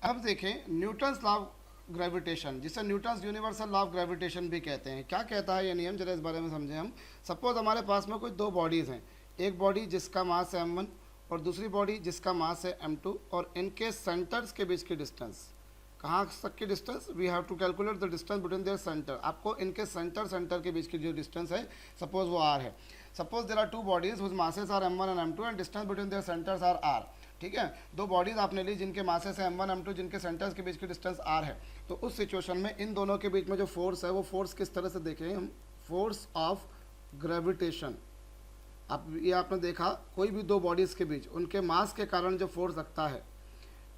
अब देखें Newton's law of gravitation, जिसे Newton's universal law of gravitation भी कहते हैं। क्या कहता है ये नियम, जरा इस बारे में समझें हम। सपोज हमारे पास में कोई दो बॉडीज़ हैं, एक बॉडी जिसका मास है m1 और दूसरी बॉडी जिसका मास है m2, और इनके सेंटर्स के बीच की डिस्टेंस, कहाँ तक की distance, we have to calculate the distance between their centre. आपको इनके सेंटर के बीच की जो डिस्टेंस है, सपोज वो r है। Suppose there are two bodies whose masses are m1 and m2 and distance between their centres are r। ठीक है, दो बॉडीज आपने ली जिनके मासेस है m1 m2, जिनके सेंटर्स के बीच की डिस्टेंस r है। तो उस सिचुएशन में इन दोनों के बीच में जो फोर्स है, वो फोर्स किस तरह से देखें हम, फोर्स ऑफ ग्रेविटेशन। आप ये आपने देखा, कोई भी दो बॉडीज़ के बीच उनके मास के कारण जो फोर्स लगता है,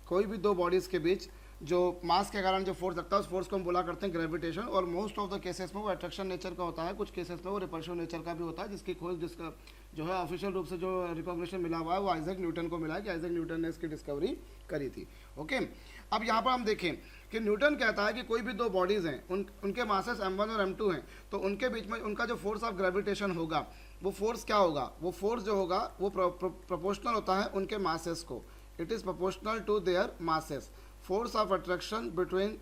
कोई भी दो बॉडीज़ के बीच जो मास के कारण जो फोर्स लगता है, उस फोर्स को हम बोला करते हैं ग्रेविटेशन। और मोस्ट ऑफ द केसेस में वो अट्रैक्शन नेचर का होता है, कुछ केसेस में वो रिपल्शन नेचर का भी होता है, जिसकी खोज जिसका जो है ऑफिशियल रूप से जो रिकॉग्निशन मिला हुआ है वो आइजैक न्यूटन को मिला है, कि आइजैक न्यूटन ने इसकी डिस्कवरी करी थी। ओके, अब यहाँ पर हम देखें कि न्यूटन कहता है कि कोई भी दो बॉडीज़ हैं, उनके मासेस m1 और m2 हैं, तो उनके बीच में उनका जो फोर्स ऑफ ग्रेविटेशन होगा, वो फोर्स क्या होगा, वो फोर्स जो होगा वो प्रोपोर्शनल होता है उनके मासेस को। It is proportional to their masses. Force of attraction between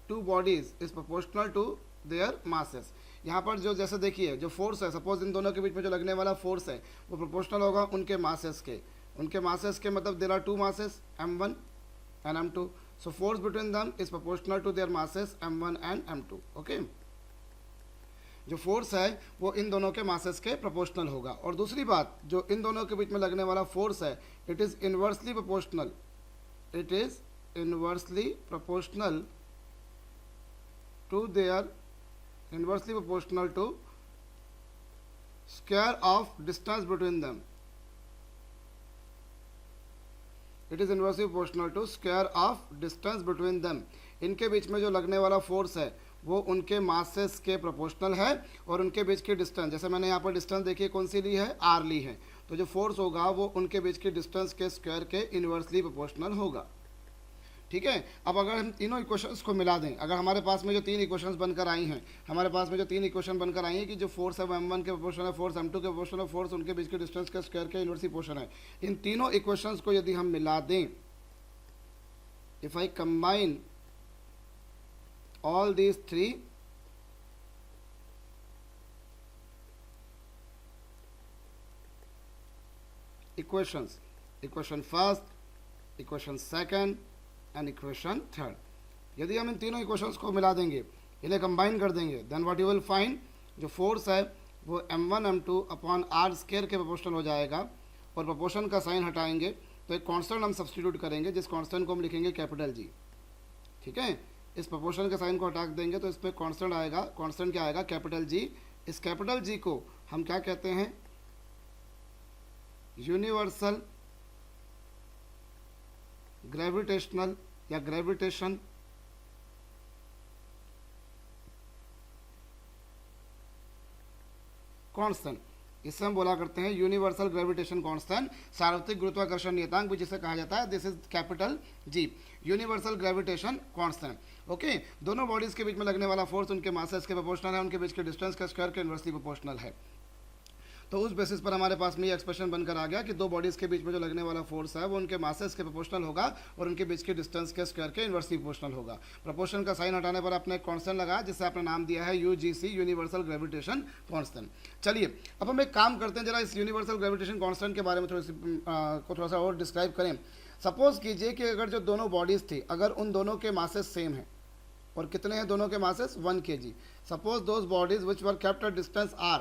two bodies is proportional to their masses. यहाँ पर जो जैसे देखिए जो फोर्स है, सपोज इन दोनों के बीच में जो लगने वाला फोर्स है वो प्रोपोर्शनल होगा उनके मासेस के। उनके मासेस के मतलब there are two masses m1 and m2, so force between them is proportional to their masses m1 and m2। Okay, जो फोर्स है वो इन दोनों के मासेस के प्रोपोर्शनल होगा। और दूसरी बात, जो इन दोनों के बीच में लगने वाला फोर्स है, it is inversely proportional, it is inversely proportional to their square of distance between them. It is inversely proportional to square of distance between them. इनके बीच में जो लगने वाला फोर्स है वो उनके मासेस के प्रोपोर्शनल है, और उनके बीच की डिस्टेंस, जैसे मैंने यहाँ पर डिस्टेंस देखिए कौन सी ली है, r ली है, तो जो फोर्स होगा वो उनके बीच की डिस्टेंस के स्क्वायर के इन्वर्सली प्रोपोर्शनल होगा। ठीक है, अब अगर हम तीनों इक्वेशंस को मिला दें, अगर हमारे पास में जो तीन इक्वेशंस बनकर आई हैं, हमारे पास में जो तीन इक्वेशन बनकर आई हैं कि जो फोर्स है वो m1 के प्रोपोर्शनल है, फोर्स m2 के प्रोपोर्शनल है, फोर्स उनके बीच के डिस्टेंस के स्क्वायर के इन्वर्सली प्रोपोर्शनल है, इन तीनों इक्वेशंस को यदि हम मिला दें, if I combine all these three equations, equation first, equation second and equation third, यदि हम इन तीनों इक्वेशंस को मिला देंगे, इन्हें कंबाइन कर देंगे, then what you will find, जो फोर्स है वो m1 m2 upon r square के प्रोपोर्शनल हो जाएगा। और प्रोपोर्शन का साइन हटाएंगे तो एक कांस्टेंट हम सब्स्टिट्यूट करेंगे, जिस कांस्टेंट को हम लिखेंगे कैपिटल G। ठीक है, इस प्रोपोर्शन के साइन को हटा देंगे तो इस पर कांस्टेंट आएगा, कांस्टेंट क्या आएगा, कैपिटल G। इस कैपिटल G को हम क्या कहते हैं, यूनिवर्सल ग्रेविटेशनल या ग्रेविटेशन कांस्टेंट, इसे हम बोला करते हैं यूनिवर्सल ग्रेविटेशन कांस्टेंट, सार्वत्रिक गुरुत्वाकर्षण नियतांक भी जिसे कहा जाता है, this is capital G, universal gravitation constant. Okay, दोनों बॉडीज के बीच में लगने वाला फोर्स उनके मासेस के प्रोपोर्शनल है, उनके बीच के डिस्टेंस का स्क्वायर के इन्वर्सली प्रोपोर्शनल है। तो उस बेसिस पर हमारे पास में ये एक्सप्रेशन बनकर आ गया कि दो बॉडीज़ के बीच में जो लगने वाला फोर्स है वो उनके मासेस के प्रोपोर्शनल होगा और उनके बीच के डिस्टेंस के स्क्वायर के इन्वर्सली प्रोपोर्शनल होगा। प्रोपोर्शन का साइन हटाने पर आपने एक कांस्टेंट लगाया, जिससे आपने नाम दिया है UGC, यूनिवर्सल ग्रेविटेशन कांस्टेंट। चलिए अब हम एक काम करते हैं, जरा इस यूनिवर्सल ग्रेविटेशन कांस्टेंट के बारे में थोड़ा सा और डिस्क्राइब करें। सपोज कीजिए कि अगर जो दोनों बॉडीज़ थी, अगर उन दोनों के मासेस सेम हैं, और कितने हैं दोनों के masses, 1 kg। Suppose those bodies which were kept at distance r,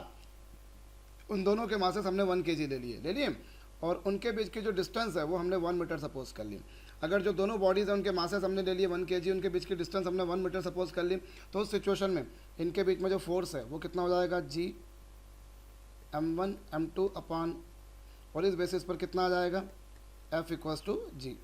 उन दोनों के मासेस हमने 1 kg ले लिए, और उनके बीच की जो डिस्टेंस है वो हमने 1 मीटर सपोज कर ली। अगर जो दोनों बॉडीज़ हैं उनके मासेस हमने ले लिए 1 kg, उनके बीच की डिस्टेंस हमने 1 मीटर सपोज कर ली, तो उस सिचुएशन में इनके बीच में जो फोर्स है वो कितना हो जाएगा, G m1 m2 अपॉन, और इस बेसिस पर कितना आ जाएगा, F इक्वल्स टू G।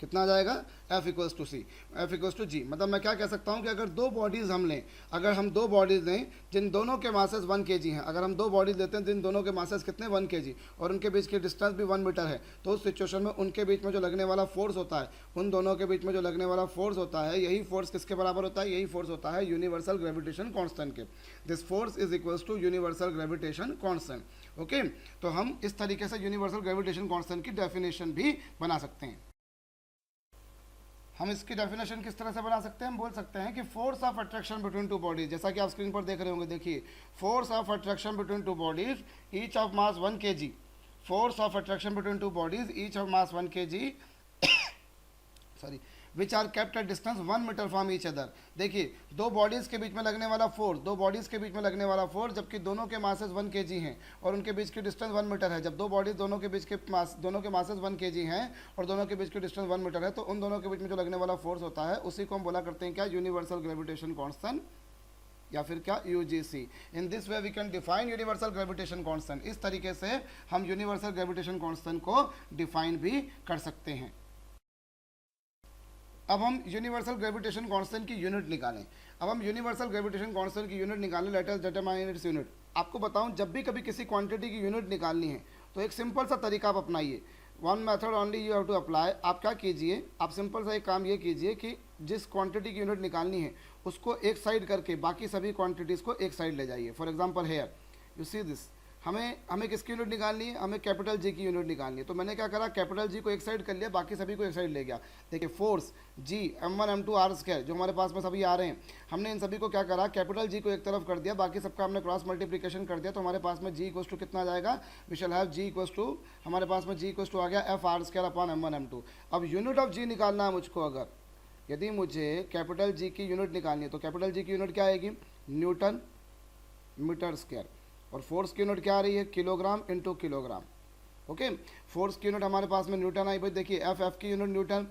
कितना आ जाएगा, F equals to C, F equals to G। मतलब मैं क्या कह सकता हूँ कि अगर दो बॉडीज़ हम लें, अगर हम दो बॉडीज़ लें जिन दोनों के मासेस 1 kg हैं, अगर हम दो बॉडीज़ लेते हैं जिन दोनों के मासेस कितने 1 kg, और उनके बीच की डिस्टेंस भी 1 मीटर है, तो उस सिचुएशन में उनके बीच में जो लगने वाला फोर्स होता है, उन दोनों के बीच में जो लगने वाला फोर्स होता है, यही फोर्स किसके बराबर होता है, यही फोर्स होता है यूनिवर्सल ग्रेविटेशन कांस्टेंट के। This force is equals to universal gravitation constant. Okay, तो हम इस तरीके से यूनिवर्सल ग्रेविटेशन कांस्टेंट की डेफिनेशन भी बना सकते हैं। हम इसकी डेफिनेशन किस तरह से बना सकते हैं, हम बोल सकते हैं कि force of attraction between two bodies, जैसा कि आप स्क्रीन पर देख रहे होंगे, देखिए force of attraction between two bodies each of mass 1 kg, force of attraction between two bodies each of mass 1 kg sorry which are kept at distance 1 metre from each other. देखिए दो bodies के बीच में लगने वाला force, दो bodies के बीच में लगने वाला फोर्स, जबकि दोनों के मासेस 1 kg हैं और उनके बीच की डिस्टेंस 1 मीटर है। जब दो बॉडीज़ दोनों के बीच के दोनों के मासेस 1 kg हैं और दोनों के बीच की डिस्टेंस 1 मीटर है, तो उन दोनों के बीच में जो लगने वाला फोर्स होता है उसी को हम बोला करते हैं क्या, यूनिवर्सल ग्रेविटेशन कांस्टेंट या फिर क्या, UGC. In this way we can define universal gravitation constant. इस तरीके से हम यूनिवर्सल ग्रेविटेशन कांस्टेंट को डिफाइन भी कर सकते हैं। अब हम यूनिवर्सल ग्रेविटेशन कांस्टेंट की यूनिट निकालें। अब हम यूनिवर्सल ग्रेविटेशन कांस्टेंट की यूनिट निकालें, let us determine its unit. आपको बताऊं, जब भी कभी किसी क्वांटिटी की यूनिट निकालनी है तो एक सिंपल सा तरीका आप अपनाइए। One method only you have to apply. आप क्या कीजिए, आप सिंपल सा एक काम ये कीजिए कि जिस क्वांटिटी की यूनिट निकालनी है उसको एक साइड करके बाकी सभी क्वांटिटीज़ को एक साइड ले जाइए। For example hair you see this, हमें किसकी यूनिट निकालनी है, हमें कैपिटल जी की यूनिट निकालनी है। तो मैंने क्या करा, कैपिटल जी को एक साइड कर लिया, बाकी सभी को एक साइड ले गया। देखिए फोर्स जी m1 m2 r स्क्वायर जो हमारे पास में सभी आ रहे हैं, हमने इन सभी को क्या करा, कैपिटल जी को एक तरफ कर दिया, बाकी सबका हमने क्रॉस मल्टीप्लिकेशन कर दिया। तो हमारे पास में जी इक्वल टू कितना आ जाएगा, we shall have G equal to, हमारे पास में जी इक्वल टू आ गया F R square upon m1 m2। अब यूनिट ऑफ जी निकालना है मुझको। अगर यदि मुझे कैपिटल जी की यूनिट निकालनी है तो कैपिटल जी की यूनिट क्या आएगी, न्यूटन मीटर स्क्वायर, और फोर्स की यूनिट क्या आ रही है, kilogram into kilogram. Okay, force की यूनिट हमारे पास में न्यूटन आई भाई। देखिए एफ की यूनिट न्यूटन,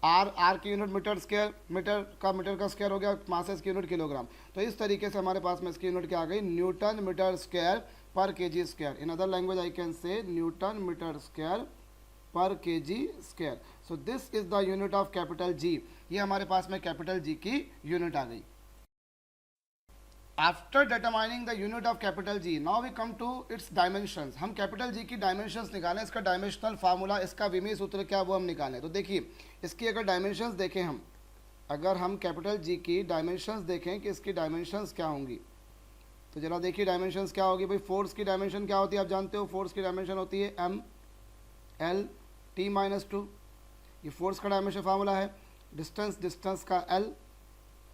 आर की यूनिट मीटर स्क्वायर, मीटर का स्क्वायर हो गया, मासेस की यूनिट किलोग्राम। तो इस तरीके से हमारे पास में इसकी यूनिट क्या आ गई, न्यूटन मीटर स्क्वायर पर kg square. In other language I can say newton metre square पर kg square. So this is the unit of capital G. ये हमारे पास में कैपिटल जी की यूनिट आ गई। After determining the unit of capital G, now we come to its dimensions. हम capital G की डायमेंशंस निकालें, इसका डायमेंशनल फार्मूला, इसका विमीय सूत्र क्या वो हम निकालें। तो देखिए इसकी अगर डायमेंशंस देखें हम, अगर हम कैपिटल जी की डायमेंशंस देखें कि इसकी डायमेंशंस क्या होंगी, तो जरा देखिए डायमेंशंस क्या होगी भाई। फोर्स की डायमेंशन क्या होती है, आप जानते हो फोर्स की डायमेंशन होती है m l t - 2। ये फोर्स का डायमेंशन फार्मूला है। डिस्टेंस का l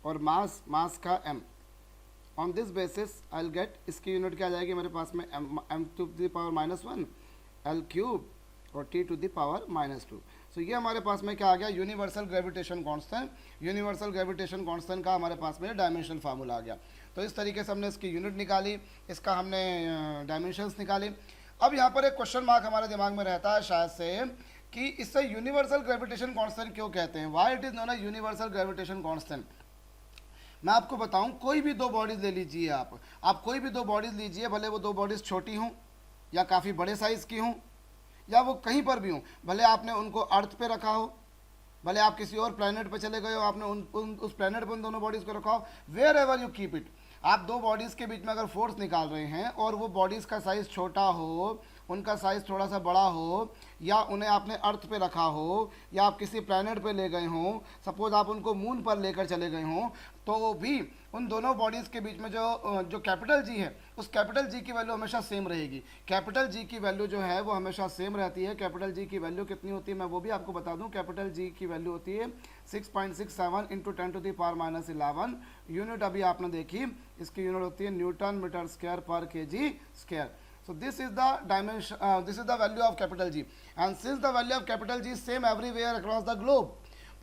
और मास का m। On this basis I will get, इसकी यूनिट क्या आ जाएगी मेरे पास में, m to the power -1 l cube और t to the power -2। So ये हमारे पास में क्या आ गया, universal gravitation constant. Universal gravitation constant का हमारे पास में डायमेंशन फार्मूला आ गया। तो इस तरीके से हमने इसकी यूनिट निकाली, इसका हमने डायमेंशंस निकाली। अब यहाँ पर एक क्वेश्चन मार्क हमारे दिमाग में रहता है शायद से कि इससे यूनिवर्सल ग्रेविटेशन कांस्टेंट क्यों कहते हैं, why it is known as universal gravitation constant. मैं आपको बताऊं, कोई भी दो बॉडीज ले लीजिए, आप कोई भी दो बॉडीज लीजिए, भले वो दो बॉडीज छोटी हों या काफ़ी बड़े साइज़ की हों या वो कहीं पर भी हों, भले आपने उनको अर्थ पे रखा हो, भले आप किसी और प्लेनेट पे चले गए हो, आपने उस प्लेनेट पर उन दोनों बॉडीज़ को रखा हो, wherever you keep it, आप दो बॉडीज़ के बीच में अगर फोर्स निकाल रहे हैं और वो बॉडीज़ का साइज़ छोटा हो, उनका साइज़ थोड़ा सा बड़ा हो, या उन्हें आपने अर्थ पे रखा हो, या आप किसी प्लैनेट पे ले गए हों, सपोज आप उनको मून पर लेकर चले गए हों, तो भी उन दोनों बॉडीज़ के बीच में जो कैपिटल जी है, उस कैपिटल जी की वैल्यू हमेशा सेम रहेगी। कैपिटल जी की वैल्यू जो है वो हमेशा सेम रहती है। कैपिटल जी की वैल्यू कितनी होती है मैं वो भी आपको बता दूं। कैपिटल जी की वैल्यू होती है 6.67 into 10 to the power -11। Unit अभी आपने देखी, इसकी यूनिट होती है न्यूटन मीटर स्क्वायर पर kg square. So this is the dimension, this is the value of capital G, and since the value of capital G is same everywhere across the globe,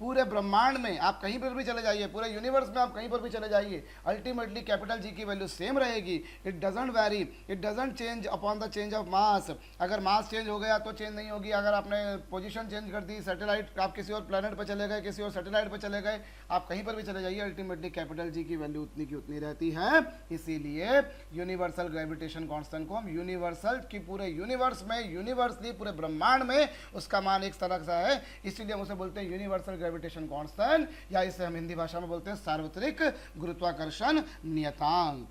पूरे ब्रह्मांड में आप कहीं पर भी चले जाइए, पूरे यूनिवर्स में आप कहीं पर भी चले जाइए, अल्टीमेटली कैपिटल जी की वैल्यू सेम रहेगी। It doesn't vary, it doesn't change upon the change of mass. अगर मास चेंज हो गया तो चेंज नहीं होगी। अगर आपने पोजीशन चेंज कर दी, सैटेलाइट, आप किसी और प्लेनेट पर चले गए, किसी और सैटेलाइट पर चले गए, आप कहीं पर भी चले जाइए, अल्टीमेटली कैपिटल जी की वैल्यू उतनी की उतनी रहती है। इसीलिए यूनिवर्सल ग्रेविटेशन कांस्टेंट को हम यूनिवर्सल की पूरे यूनिवर्स में, यूनिवर्सली पूरे ब्रह्मांड में उसका मान एक तरह का है, इसीलिए हम उसे बोलते हैं यूनिवर्सल ग्रेविटेशन कांस्टेंट, या इसे हम हिंदी भाषा में बोलते हैं सार्वत्रिक गुरुत्वाकर्षण नियतांक।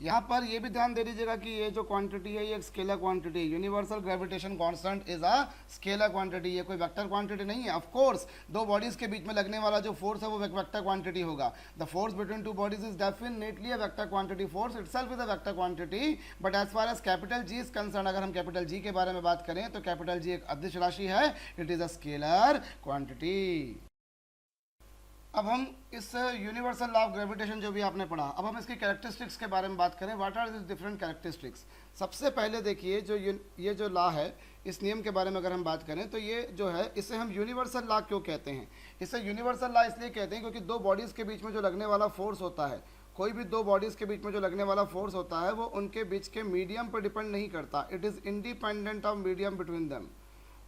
यहाँ पर ये भी ध्यान दे दीजिएगा कि ये जो क्वांटिटी है ये एक स्केलर क्वांटिटी है। Universal gravitation constant is a scalar quantity, ये कोई वेक्टर क्वांटिटी नहीं है। ऑफ कोर्स दो बॉडीज के बीच में लगने वाला जो फोर्स है वो वेक्टर क्वांटिटी होगा। The force between two bodies is definitely a vector quantity, force itself is a vector quantity, but as far as capital G is concern, अगर हम कैपिटल जी के बारे में बात करें तो कैपिटल जी एक अदिश राशि है, it is a scalar quantity. अब हम इस यूनिवर्सल लॉ ऑफ ग्रेविटेशन जो भी आपने पढ़ा, अब हम इसकी कैरेक्टरिस्टिक्स के बारे में बात करें। What are this different characteristics? सबसे पहले देखिए जो ये जो लॉ है, इस नियम के बारे में अगर हम बात करें तो ये जो है इसे हम यूनिवर्सल लॉ क्यों कहते हैं? इसे यूनिवर्सल लॉ इसलिए कहते हैं क्योंकि दो बॉडीज़ के बीच में जो लगने वाला फोर्स होता है, कोई भी दो बॉडीज़ के बीच में जो लगने वाला फोर्स होता है वो उनके बीच के मीडियम पर डिपेंड नहीं करता। It is independent of medium between them,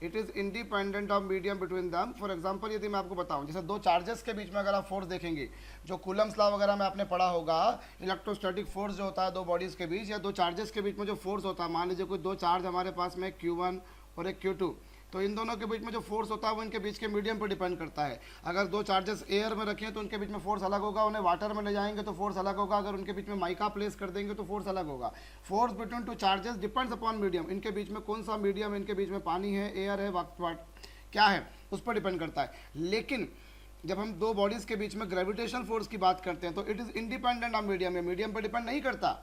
it is independent of medium between them. For example यदि मैं आपको बताऊं, जैसे दो चार्जेस के बीच में अगर आप फोर्स देखेंगे, जो कूलम्स लॉ वगैरह में आपने पढ़ा होगा, इलेक्ट्रोस्टैटिक फोर्स जो होता है दो बॉडीज़ के बीच या दो चार्जेस के बीच में जो फोर्स होता है, मान लीजिए कोई दो चार्ज हमारे पास में Q1 और एक Q2, तो इन दोनों के बीच में जो फोर्स होता है वो इनके बीच के मीडियम पर डिपेंड करता है। अगर दो चार्जेस एयर में रखें तो उनके बीच में फोर्स अलग होगा, उन्हें वाटर में ले जाएंगे तो फोर्स अलग होगा, अगर उनके बीच में माइका प्लेस कर देंगे तो फोर्स अलग होगा। Force between two charges depends upon medium, इनके बीच में कौन सा मीडियम, इनके बीच में पानी है, एयर है, क्या है, उस पर डिपेंड करता है। लेकिन जब हम दो बॉडीज़ के बीच में ग्रेविटेशनल फोर्स की बात करते हैं तो it is independent of medium, medium पर डिपेंड नहीं करता।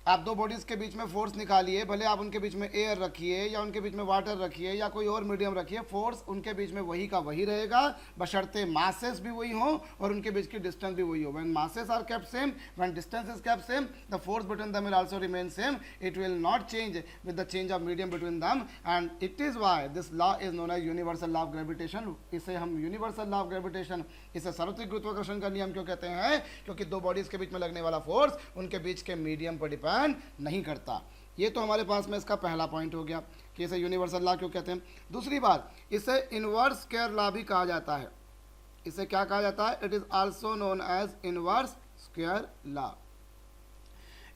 आप दो बॉडीज़ के बीच में फोर्स निकालिए, भले आप उनके बीच में एयर रखिए या उनके बीच में वाटर रखिए या कोई और मीडियम रखिए, फोर्स उनके बीच में वही का वही रहेगा, बशर्ते मासेस भी वही हो और उनके बीच की डिस्टेंस भी वही हो। When masses are kept same, when distance is kept same, the force between them will also remain same, it will not change with the change of medium between them, and it is why this law is known as universal law of gravitation. इसे हम universal law of gravitation, इसे सार्वत्रिक गुरुत्वाकर्षण का नियम क्यों कहते हैं? क्योंकि दो बॉडीज़ के बीच में लगने वाला फोर्स उनके बीच के मीडियम पर डिपेंड नहीं करता। ये तो हमारे पास में इसका पहला पॉइंट हो गया कि इसे यूनिवर्सल लॉ क्यों कहते हैं। दूसरी बात, इसे इनवर्स स्क्वायर लॉ भी कहा जाता है। इसे क्या कहा जाता है? It is also known as inverse square law.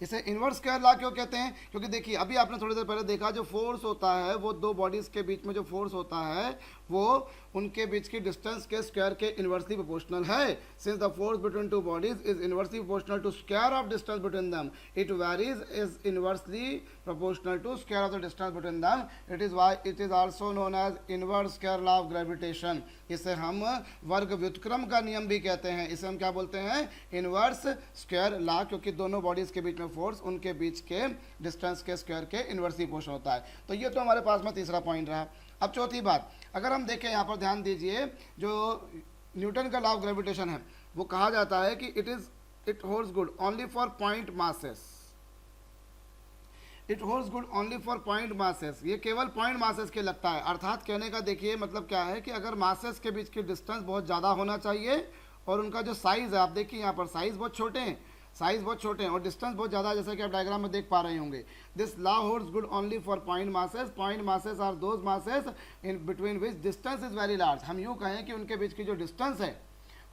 इसे इनवर्स स्क्वायर लॉ क्यों कहते हैं? क्योंकि देखिए अभी आपने थोड़ी देर पहले देखा, जो फोर्स होता है वो दो बॉडीज़ के बीच में जो फोर्स होता है वो उनके बीच की डिस्टेंस के स्क्वायर के इनवर्सली प्रोपोर्शनल है। Since the force between two bodies is inversely proportional to square of distance between them, it varies is inversely proportional to square of the distance between them, it is why it is also known as inverse square law of gravitation. इसे हम वर्ग व्युत्क्रम का नियम भी कहते हैं। इसे हम क्या बोलते हैं? इनवर्स स्क्वायर लॉ, क्योंकि दोनों बॉडीज के बीच में फोर्स उनके बीच के डिस्टेंस के स्क्वायर के इनवर्सली प्रोपोर्शनल होता है। तो ये तो हमारे पास में तीसरा पॉइंट रहा। अब चौथी बात, अगर हम देखें यहाँ पर ध्यान दीजिए, जो न्यूटन का लॉ ऑफ ग्रेविटेशन है वो कहा जाता है कि it holds good only for point masses, it holds good only for point masses. ये केवल पॉइंट मासेस के लगता है। अर्थात कहने का देखिए मतलब क्या है कि अगर मासेस के बीच की डिस्टेंस बहुत ज़्यादा होना चाहिए और उनका जो साइज़ है, आप देखिए यहाँ पर साइज़ बहुत छोटे हैं, साइज बहुत छोटे हैं और डिस्टेंस बहुत ज़्यादा है, जैसा कि आप डायग्राम में देख पा रहे होंगे। This law holds good only for point masses. Point masses are those masses in between which distance is very large. हम यूँ कहें कि उनके बीच की जो डिस्टेंस है,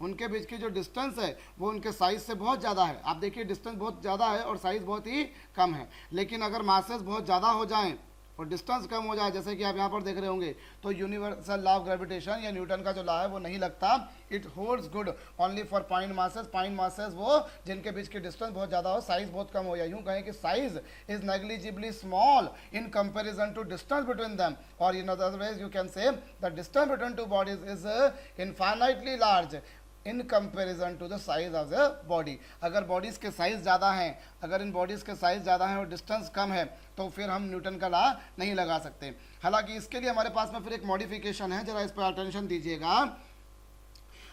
उनके बीच की जो डिस्टेंस है वो उनके साइज से बहुत ज़्यादा है। आप देखिए डिस्टेंस बहुत ज़्यादा है और साइज़ बहुत ही कम है। लेकिन अगर मासेस बहुत ज़्यादा हो जाएँ और डिस्टेंस कम हो जाए, जैसे कि आप यहाँ पर देख रहे होंगे, तो यूनिवर्सल लॉ ऑफ ग्रेविटेशन या न्यूटन का जो लॉ है वो नहीं लगता। It holds good only for point masses. Point masses वो जिनके बीच की डिस्टेंस बहुत ज़्यादा हो, साइज बहुत कम हो, या यूँ कहें कि size is negligibly small in comparison to distance between them, और in other ways you can say the distance between two bodies is infinitely large in comparison to the size of the body. अगर bodies के size ज़्यादा हैं, अगर इन bodies के size ज़्यादा हैं और डिस्टेंस कम है तो फिर हम न्यूटन का लॉ नहीं लगा सकते। हालांकि इसके लिए हमारे पास में फिर एक मॉडिफिकेशन है, जरा इस पर अटेंशन दीजिएगा।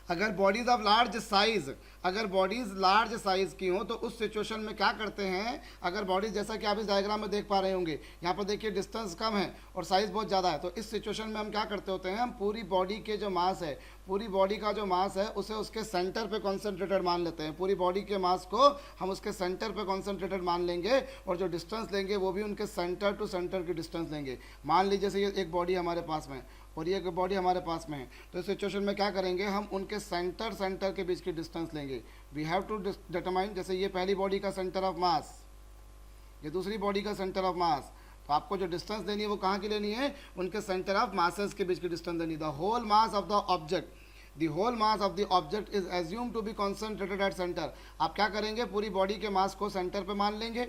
अगर बॉडीज ऑफ लार्ज साइज, अगर बॉडीज लार्ज साइज की हो तो उस सिचुएशन में क्या करते हैं, अगर बॉडीज जैसा कि आप इस डायग्राम में देख पा रहे होंगे, यहाँ पर देखिए डिस्टेंस कम है और साइज बहुत ज़्यादा है, तो इस सिचुएशन में हम क्या करते होते हैं, हम पूरी बॉडी के जो मास है, पूरी बॉडी का जो मास है उसे उसके सेंटर पे कॉन्सेंट्रेटेड मान लेते हैं। पूरी बॉडी के मास को हम उसके सेंटर पे कॉन्सेंट्रेटेड मान लेंगे और जो डिस्टेंस लेंगे वो भी उनके सेंटर टू सेंटर की डिस्टेंस लेंगे। मान लीजिए जैसे ये एक बॉडी हमारे पास में और ये एक बॉडी हमारे पास में है, तो इस सिचुएशन में क्या करेंगे, हम उनके सेंटर के बीच की डिस्टेंस लेंगे। वी हैव टू डिटरमाइन, जैसे ये पहली बॉडी का सेंटर ऑफ मास, ये दूसरी बॉडी का सेंटर ऑफ मास, तो आपको जो डिस्टेंस लेनी है वो कहाँ की लेनी है, उनके सेंटर ऑफ मासेस के बीच की डिस्टेंस लेनी है। The whole mass of the object, the whole mass of the object is assume to be concentrated at centre. आप क्या करेंगे, पूरी बॉडी के मास को सेंटर पे मान लेंगे,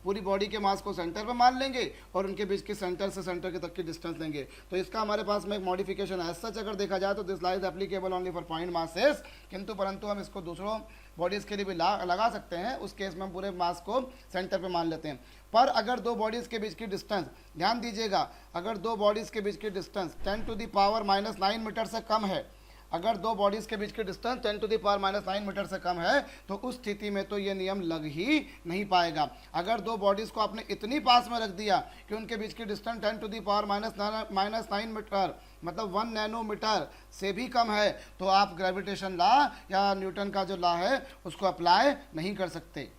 पूरी बॉडी के मास को सेंटर पे मान लेंगे और उनके बीच की सेंटर से सेंटर के तक की डिस्टेंस लेंगे। तो इसका हमारे पास में एक मॉडिफिकेशन है। सच अगर देखा जाए तो this law is applicable only for point masses, किंतु परंतु हम इसको दूसरों बॉडीज के लिए भी लगा सकते हैं। उस केस में हम पूरे मास को सेंटर पे मान लेते हैं। पर अगर दो बॉडीज के बीच की डिस्टेंस, ध्यान दीजिएगा, अगर दो बॉडीज के बीच की distance 10 to the power -9 metre से कम है, अगर दो बॉडीज के बीच की distance 10 to the power -9 metre से कम है, तो उस स्थिति में तो ये नियम लग ही नहीं पाएगा। अगर दो बॉडीज को आपने इतनी पास में रख दिया कि उनके बीच की distance 10 to the power -9 metre मतलब 1 नैनोमीटर से भी कम है, तो आप ग्रेविटेशन लॉ या न्यूटन का जो लॉ है उसको अप्लाई नहीं कर सकते।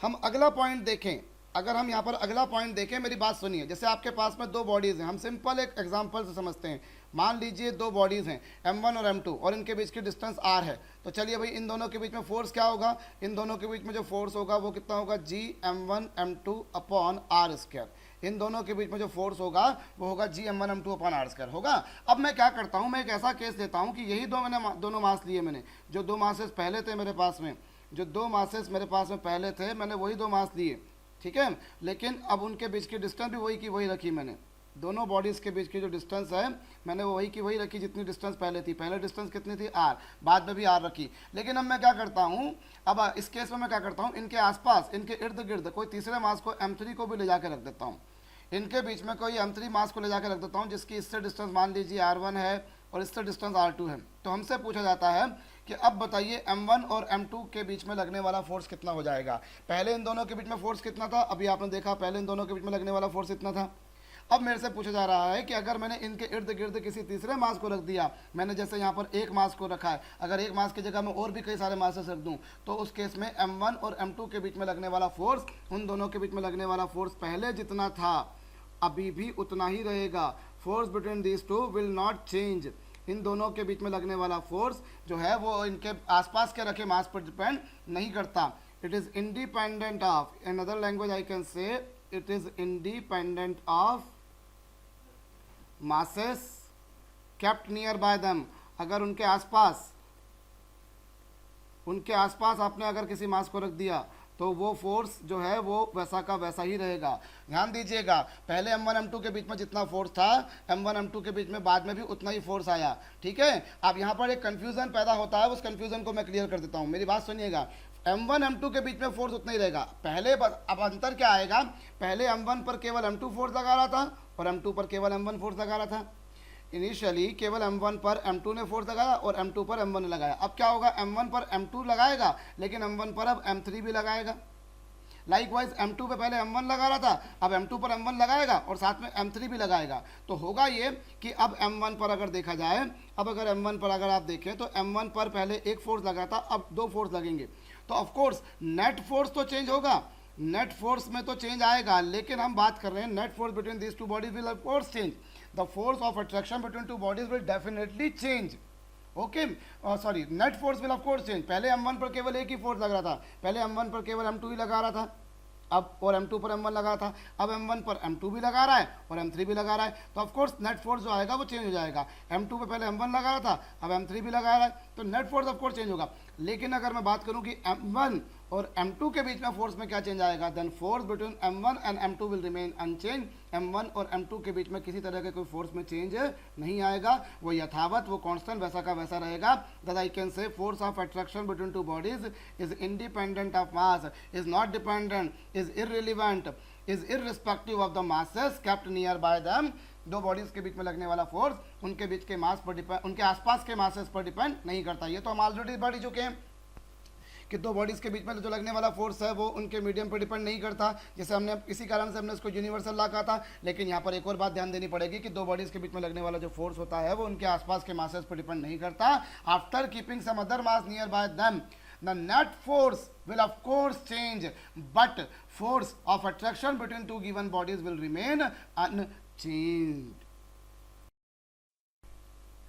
हम अगला पॉइंट देखें, अगर हम यहाँ पर अगला पॉइंट देखें, मेरी बात सुनिए। जैसे आपके पास में दो बॉडीज़ हैं, हम सिंपल एक एग्जांपल से समझते हैं। मान लीजिए दो बॉडीज़ हैं m1 और m2 और इनके बीच की डिस्टेंस r है। तो चलिए भाई, इन दोनों के बीच में फोर्स क्या होगा, इन दोनों के बीच में जो फोर्स होगा वो कितना होगा, g m1 m2 upon r square. इन दोनों के बीच में जो फोर्स होगा वो होगा g m1 m2 upon r square होगा। अब मैं क्या करता हूँ, मैं एक ऐसा केस लेता हूँ कि यही दोनों मास लिए मैंने, जो दो मासेस पहले थे मेरे पास में, जो दो मासेस मेरे पास में पहले थे, मैंने वही दो मास लिए, ठीक है। लेकिन अब उनके बीच की डिस्टेंस भी वही की वही रखी मैंने। दोनों बॉडीज़ के बीच की जो डिस्टेंस है मैंने वो वही की वही रखी जितनी डिस्टेंस पहले थी। पहले डिस्टेंस कितनी थी, r, बाद में भी r रखी। लेकिन अब मैं क्या करता हूँ, अब इस केस में मैं क्या करता हूँ, इनके आसपास, इनके इर्द गिर्द कोई तीसरे मास को m3 को भी ले जाकर रख देता हूँ। इनके बीच में कोई m3 मास को ले जाकर रख देता हूँ जिसकी इससे डिस्टेंस मान लीजिए r1 है और इससे डिस्टेंस r2 है। तो हमसे पूछा जाता है कि अब बताइए m1 और m2 के बीच में लगने वाला फोर्स कितना हो जाएगा। पहले इन दोनों के बीच में फोर्स कितना था, अभी आपने देखा पहले इन दोनों के बीच में लगने वाला फोर्स इतना था। अब मेरे से पूछा जा रहा है कि अगर मैंने इनके इर्द गिर्द किसी तीसरे मास को रख दिया, मैंने जैसे यहाँ पर एक मास को रखा है, अगर एक मास की जगह मैं और भी कई सारे मासेस रख दूँ, तो उस केस में m1 और m2 के बीच में लगने वाला फोर्स, उन दोनों के बीच में लगने वाला फोर्स पहले जितना था अभी भी उतना ही रहेगा। Force between these two will not change. इन दोनों के बीच में लगने वाला फोर्स जो है वो इनके आसपास के रखे मास पर डिपेंड नहीं करता। It is independent of, in other language I can से it is independent of masses kept near by them। अगर उनके आसपास आपने अगर किसी मास को रख दिया तो वो फोर्स जो है वो वैसा का वैसा ही रहेगा। ध्यान दीजिएगा, पहले m1 m2 के बीच में जितना फोर्स था, m1 m2 के बीच में बाद में भी उतना ही फोर्स आया, ठीक है। अब यहाँ पर एक कंफ्यूजन पैदा होता है, उस कंफ्यूजन को मैं क्लियर कर देता हूँ। मेरी बात सुनिएगा, m1 m2 के बीच में फोर्स उतना ही रहेगा। पहले अब अंतर क्या आएगा, पहले m1 पर केवल m2 फोर्स लगा रहा था और m2 पर केवल m1 फोर्स लगा रहा था। इनिशियली केवल m1 पर m2 ने फोर्स लगाया और m2 पर m1 ने लगाया। अब क्या होगा, m1 पर m2 लगाएगा लेकिन m1 पर अब m3 भी लगाएगा। लाइकवाइज m2 पे पहले m1 लगा रहा था, अब m2 पर m1 लगाएगा और साथ में m3 भी लगाएगा। तो होगा ये कि अब m1 पर अगर देखा जाए, अब अगर m1 पर अगर आप देखें तो m1 पर पहले एक फोर्स लगा था, अब दो फोर्स लगेंगे। तो ऑफकोर्स नेट फोर्स तो चेंज होगा, नेट फोर्स में तो चेंज आएगा, लेकिन हम बात कर रहे हैं net force between these two bodies will of course change. The force of attraction between two bodies will definitely change. Okay, sorry, net force will of course change. पहले m1 पर केवल एक ही फोर्स लग रहा था, पहले m1 पर केवल m2 ही लगा रहा था, अब और m2 पर m1 लगा था, अब m1 पर m2 भी लगा रहा है और m3 भी लगा रहा है। तो ऑफकोर्स नेट फोर्स जो आएगा वो चेंज हो जाएगा। m2 पे पहले m1 लगा रहा था, अब m3 भी लगा रहा है, तो नेट फोर्स ऑफकोर्स चेंज होगा। लेकिन अगर मैं बात करूं कि m1 और m2 के बीच में फोर्स में क्या चेंज आएगा, then force between m1 and m2 will remain unchange. m1 और m2 के बीच में किसी तरह के कोई फोर्स में चेंज नहीं आएगा, वो यथावत, वो कांस्टेंट वैसा का वैसा रहेगा। दैट आई कैन से force of attraction between two bodies is independent of mass, is not dependent, is irrelevant, is irrespective of the masses kept near by them. दो बॉडीज के बीच में लगने वाला फोर्स उनके बीच के मास पर डिपेंड, उनके आसपास के मासेस पर डिपेंड नहीं करता। ये तो हम ऑलरेडी बढ़ चुके हैं कि दो बॉडीज के बीच में जो लगने वाला फोर्स है वो उनके मीडियम पर डिपेंड नहीं करता, जैसे हमने इसी कारण से हमने इसको यूनिवर्सल लॉ कहा था। लेकिन यहाँ पर एक और बात ध्यान देनी पड़ेगी कि दो बॉडीज के बीच में लगने वाला जो फोर्स होता है वो उनके आसपास के मासेस पर डिपेंड नहीं करता। After keeping some other mass nearby them, the net force will of course change, but force of attraction between two given bodies will remain unchanged।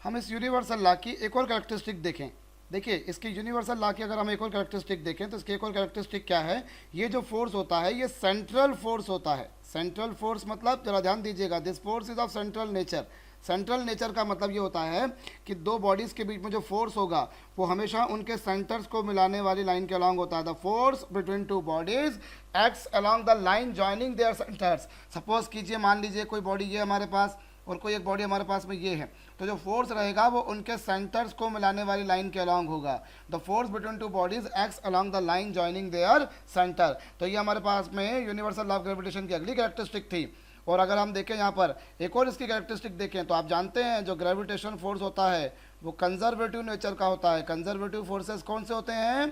हम इस यूनिवर्सल लॉ की एक और कैरेक्टरिस्टिक देखें। देखिए, इसकी यूनिवर्सल लॉ की अगर हम एक और कैरेक्टरिस्टिक देखें तो इसकी एक और कैरेक्टरिस्टिक क्या है, ये जो फोर्स होता है ये सेंट्रल फोर्स होता है। सेंट्रल फोर्स मतलब, जरा ध्यान दीजिएगा, this force is of central nature. Central nature का मतलब ये होता है कि दो बॉडीज़ के बीच में जो फोर्स होगा वो हमेशा उनके सेंटर्स को मिलाने वाली लाइन के अलॉन्ग होता है। The force between two bodies acts along the line joining there centres. Suppose कीजिए, मान लीजिए कोई बॉडी ये हमारे पास और कोई एक बॉडी हमारे पास में ये है, तो जो फोर्स रहेगा वो उनके सेंटर्स को मिलाने वाली लाइन के अलॉन्ग होगा। The force between two bodies acts along the line joining their centre. तो ये हमारे पास में यूनिवर्सल लॉ ऑफ ग्रेविटेशन की अगली कैरेक्टरिस्टिक थी। और अगर हम देखें यहाँ पर एक और इसकी कैरेक्टरिस्टिक देखें तो आप जानते हैं जो ग्रेविटेशन फोर्स होता है वो कंजर्वेटिव नेचर का होता है। कंजर्वेटिव फोर्सेस कौन से होते हैं?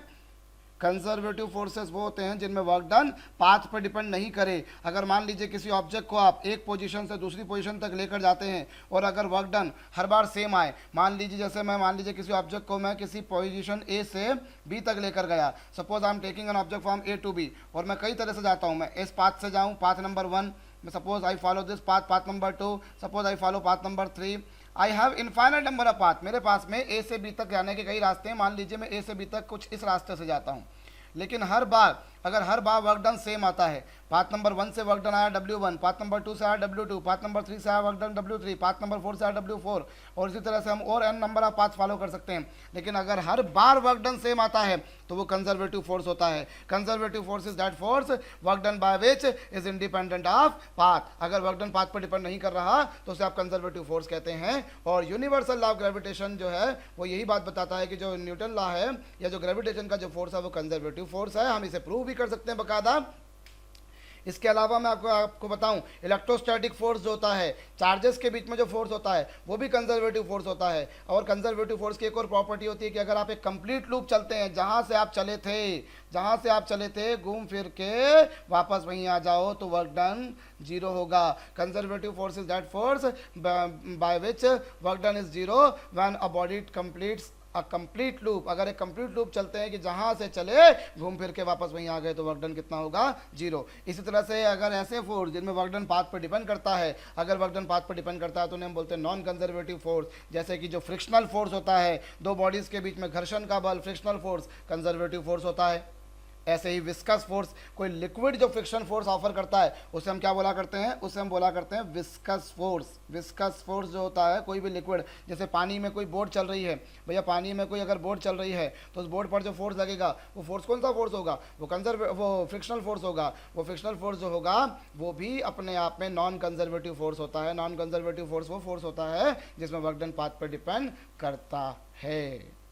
कंजर्वेटिव फोर्सेस वो होते हैं जिनमें वर्क डन पाथ पर डिपेंड नहीं करे। अगर मान लीजिए किसी ऑब्जेक्ट को आप एक पोजीशन से दूसरी पोजीशन तक लेकर जाते हैं और अगर वर्क डन हर बार सेम आए, मान लीजिए जैसे मान लीजिए किसी ऑब्जेक्ट को मैं किसी पोजीशन ए से बी तक लेकर गया, suppose I am taking an object from A to B, और मैं कई तरह से जाता हूँ, मैं इस पाथ से जाऊँ, path number 1, suppose I follow this path, path number 2, suppose I follow path number 3, I have infinite number of path. मेरे पास में ए से बी तक जाने के कई रास्ते हैं, मान लीजिए मैं ए से बी तक कुछ इस रास्ते से जाता हूँ, लेकिन हर बार अगर हर बार वर्क डन सेम आता है, पाथ नंबर 1 से वर्क डन आया W1, पाथ नंबर 2 से आया W2, पाथ नंबर 3 से आया work done W3, path number 4 से आया W4, और इसी तरह से हम और n number of path follow कर सकते हैं। लेकिन अगर हर बार वर्क डन सेम आता है तो वो कंजर्वेटिव फोर्स होता है। Conservative force is that force work done by which is independent of path. अगर वर्क डन पाथ पर डिपेंड नहीं कर रहा तो उसे आप कंजर्वेटिव फोर्स कहते हैं। और यूनिवर्सल लॉ ऑफ ग्रेविटेशन जो है वो यही बात बताता है कि जो न्यूटन लॉ है या जो ग्रेविटेशन का जो फोर्स है वो कंजर्वेटिव फोर्स है। हम इसे प्रूव भी कर सकते हैं बकायदा। इसके अलावा मैं आपको बताऊं, इलेक्ट्रोस्टैटिक फोर्स जो होता है, चार्जेस के बीच में जो फोर्स होता है वो भी कंजर्वेटिव फोर्स होता है। और कंजर्वेटिव फोर्स की एक और प्रॉपर्टी होती है कि अगर आप एक कंप्लीट लूप चलते हैं, जहां से आप चले थे घूम फिर के वापस वहीं आ जाओ, तो वर्क डन 0 होगा। Conservative force is that force by which work done is 0 when a body completes a complete loop. अगर एक कंप्लीट लूप चलते हैं कि जहां से चले घूम फिर के वापस वहीं आ गए, तो वर्क डन कितना होगा? 0। इसी तरह से अगर ऐसे फोर्स जिनमें वर्क डन पाथ पर डिपेंड करता है, अगर वर्क डन पाथ पर डिपेंड करता है तो उन्हें हम बोलते हैं नॉन कंजर्वेटिव फोर्स। जैसे कि जो फ्रिक्शनल फोर्स होता है, दो बॉडीज के बीच में घर्षण का बल, फ्रिक्शनल फोर्स कंजर्वेटिव फोर्स होता है। ऐसे ही विस्कस फोर्स, कोई लिक्विड जो फ्रिक्शन फोर्स ऑफर करता है उसे हम क्या बोला करते हैं? उसे हम बोला करते हैं विस्कस फोर्स। विस्कस फोर्स जो होता है कोई भी लिक्विड, जैसे पानी में कोई बोट चल रही है, भैया पानी में कोई अगर बोट चल रही है तो उस बोट पर जो फोर्स लगेगा वो फोर्स कौन सा फोर्स होगा? वो फ्रिक्शनल फोर्स होगा। वो फ्रिक्शनल फोर्स जो होगा वो भी अपने आप में नॉन कंजर्वेटिव फोर्स होता है। नॉन कंजर्वेटिव फोर्स वो फोर्स होता है जिसमें वर्क डन पाथ पर डिपेंड करता है।